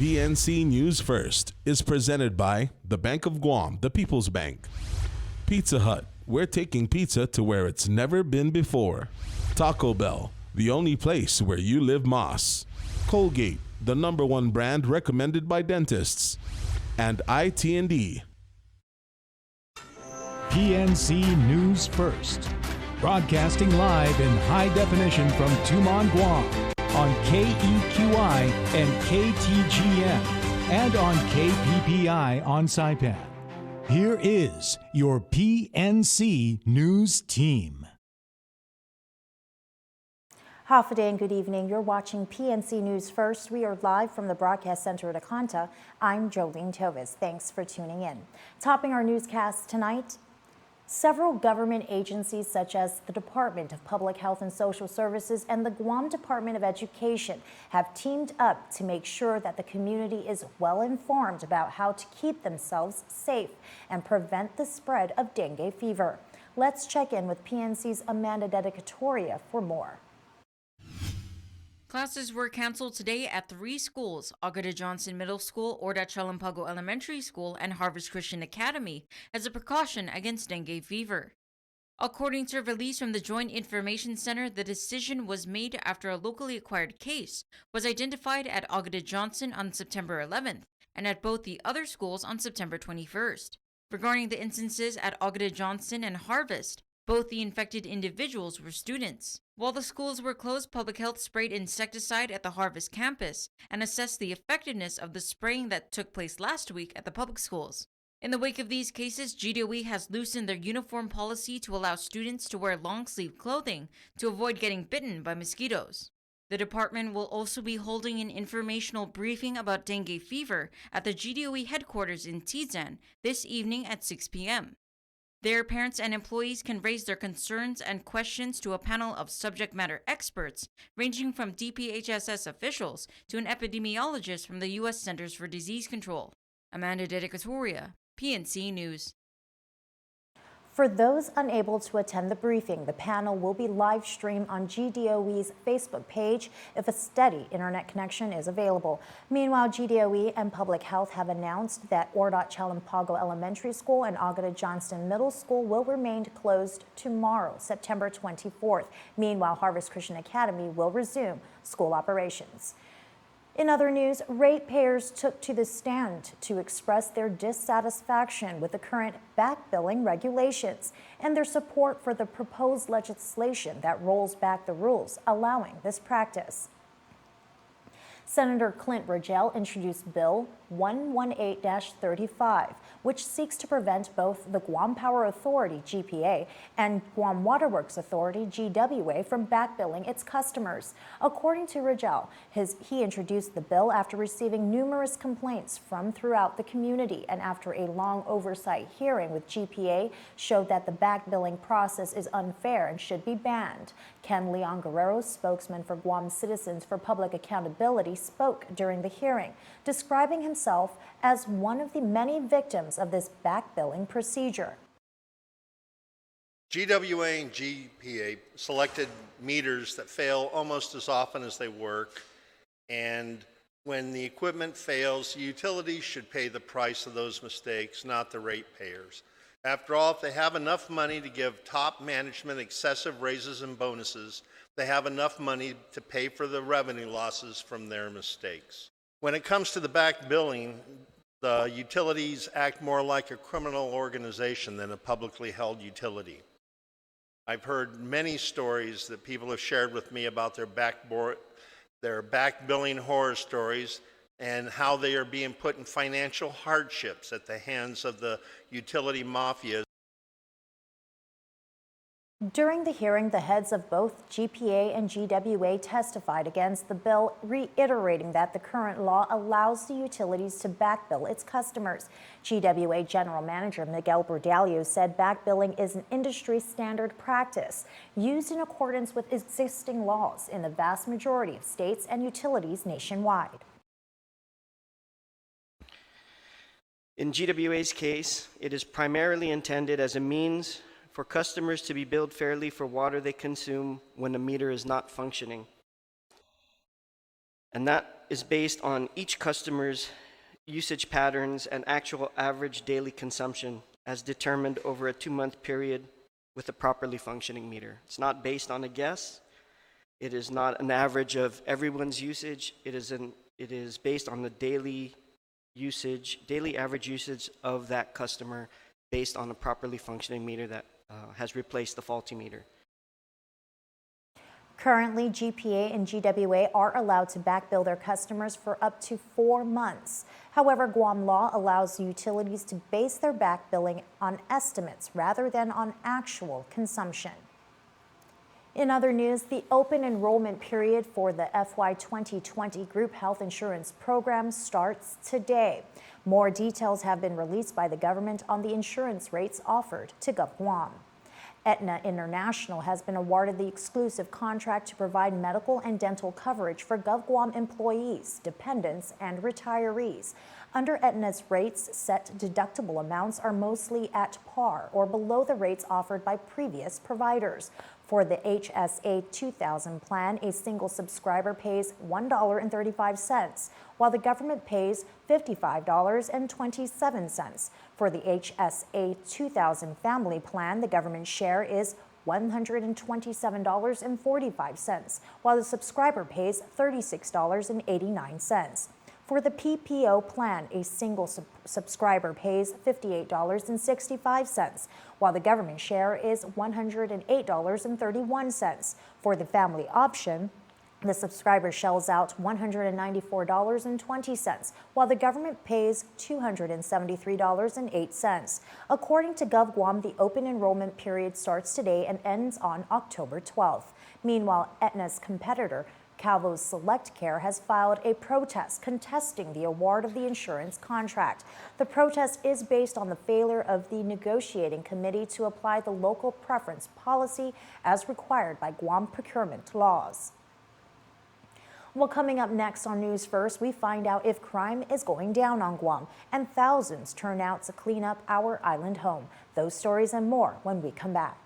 PNC News First is presented by the Bank of Guam, the People's Bank. Pizza Hut, we're taking pizza to where it's never been before. Taco Bell, the only place where you live Moss. Colgate, the #1 brand recommended by dentists. And IT&D. PNC News First, broadcasting live in high definition from Tumon, Guam, on KEQI and KTGM, and on KPPI on Saipan. Here is your PNC News team. Half a day and good evening. You're watching PNC News First. We are live from the broadcast center at Akanta. I'm Jolene Tovis. Thanks for tuning in. Topping our newscast tonight, several government agencies such as the Department of Public Health and Social Services and the Guam Department of Education have teamed up to make sure that the community is well informed about how to keep themselves safe and prevent the spread of dengue fever. Let's check in with PNC's Amanda Dedicatoria for more. Classes were canceled today at 3 schools, Agada Johnson Middle School, Orda Chalampago Elementary School, and Harvest Christian Academy, as a precaution against dengue fever. According to a release from the Joint Information Center, the decision was made after a locally acquired case was identified at Agada Johnson on September 11th and at both the other schools on September 21st. Regarding the instances at Agada Johnson and Harvest, both the infected individuals were students. While the schools were closed, Public Health sprayed insecticide at the Harvest campus and assessed the effectiveness of the spraying that took place last week at the public schools. In the wake of these cases, GDOE has loosened their uniform policy to allow students to wear long-sleeve clothing to avoid getting bitten by mosquitoes. The department will also be holding an informational briefing about dengue fever at the GDOE headquarters in Tizan this evening at 6 p.m. Their parents and employees can raise their concerns and questions to a panel of subject matter experts, ranging from DPHSS officials to an epidemiologist from the U.S. Centers for Disease Control. Amanda Dedicatoria, PNC News. For those unable to attend the briefing, the panel will be live streamed on GDOE's Facebook page if a steady internet connection is available. Meanwhile, GDOE and Public Health have announced that Ordot Chalampago Elementary School and Agada Johnston Middle School will remain closed tomorrow, September 24th. Meanwhile, Harvest Christian Academy will resume school operations. In other news, ratepayers took to the stand to express their dissatisfaction with the current back billing regulations and their support for the proposed legislation that rolls back the rules allowing this practice. Senator Clint Rogel introduced Bill 118-35, which seeks to prevent both the Guam Power Authority, GPA, and Guam Waterworks Authority, GWA, from backbilling its customers. According to Rogel, he introduced the bill after receiving numerous complaints from throughout the community and after a long oversight hearing with GPA showed that the backbilling process is unfair and should be banned. Ken Leon Guerrero, spokesman for Guam Citizens for Public Accountability, spoke during the hearing, describing himself as one of the many victims of this back-billing procedure. GWA and GPA selected meters that fail almost as often as they work, and when the equipment fails, utilities should pay the price of those mistakes, not the ratepayers. After all, if they have enough money to give top management excessive raises and bonuses, they have enough money to pay for the revenue losses from their mistakes. When it comes to the back billing, the utilities act more like a criminal organization than a publicly held utility. I've heard many stories that people have shared with me about their back billing horror stories and how they are being put in financial hardships at the hands of the utility mafia. During the hearing, the heads of both GPA and GWA testified against the bill, reiterating that the current law allows the utilities to backbill its customers. GWA General Manager Miguel Bordalio said backbilling is an industry standard practice used in accordance with existing laws in the vast majority of states and utilities nationwide. In GWA's case, it is primarily intended as a means for customers to be billed fairly for water they consume when the meter is not functioning. And that is based on each customer's usage patterns and actual average daily consumption as determined over a 2-month period with a properly functioning meter. It's not based on a guess. It is not an average of everyone's usage. It is based on the daily average usage of that customer based on a properly functioning meter that has replaced the faulty meter. Currently, GPA and GWA are allowed to backbill their customers for up to 4 months. However, Guam law allows utilities to base their backbilling on estimates rather than on actual consumption. In other news, the open enrollment period for the FY 2020 Group Health Insurance Program starts today. More details have been released by the government on the insurance rates offered to GovGuam. Aetna International has been awarded the exclusive contract to provide medical and dental coverage for GovGuam employees, dependents, and retirees. Under Aetna's rates, set deductible amounts are mostly at par or below the rates offered by previous providers. For the HSA 2000 plan, a single subscriber pays $1.35, while the government pays $55.27. For the HSA 2000 family plan, the government share is $127.45, while the subscriber pays $36.89. For the PPO plan, a single subscriber pays $58.65, while the government share is $108.31. For the family option, the subscriber shells out $194.20, while the government pays $273.08. According to GovGuam, the open enrollment period starts today and ends on October 12th. Meanwhile, Aetna's competitor, Calvo's Select Care, has filed a protest contesting the award of the insurance contract. The protest is based on the failure of the negotiating committee to apply the local preference policy as required by Guam procurement laws. Well, coming up next on News First, we find out if crime is going down on Guam and thousands turn out to clean up our island home. Those stories and more when we come back.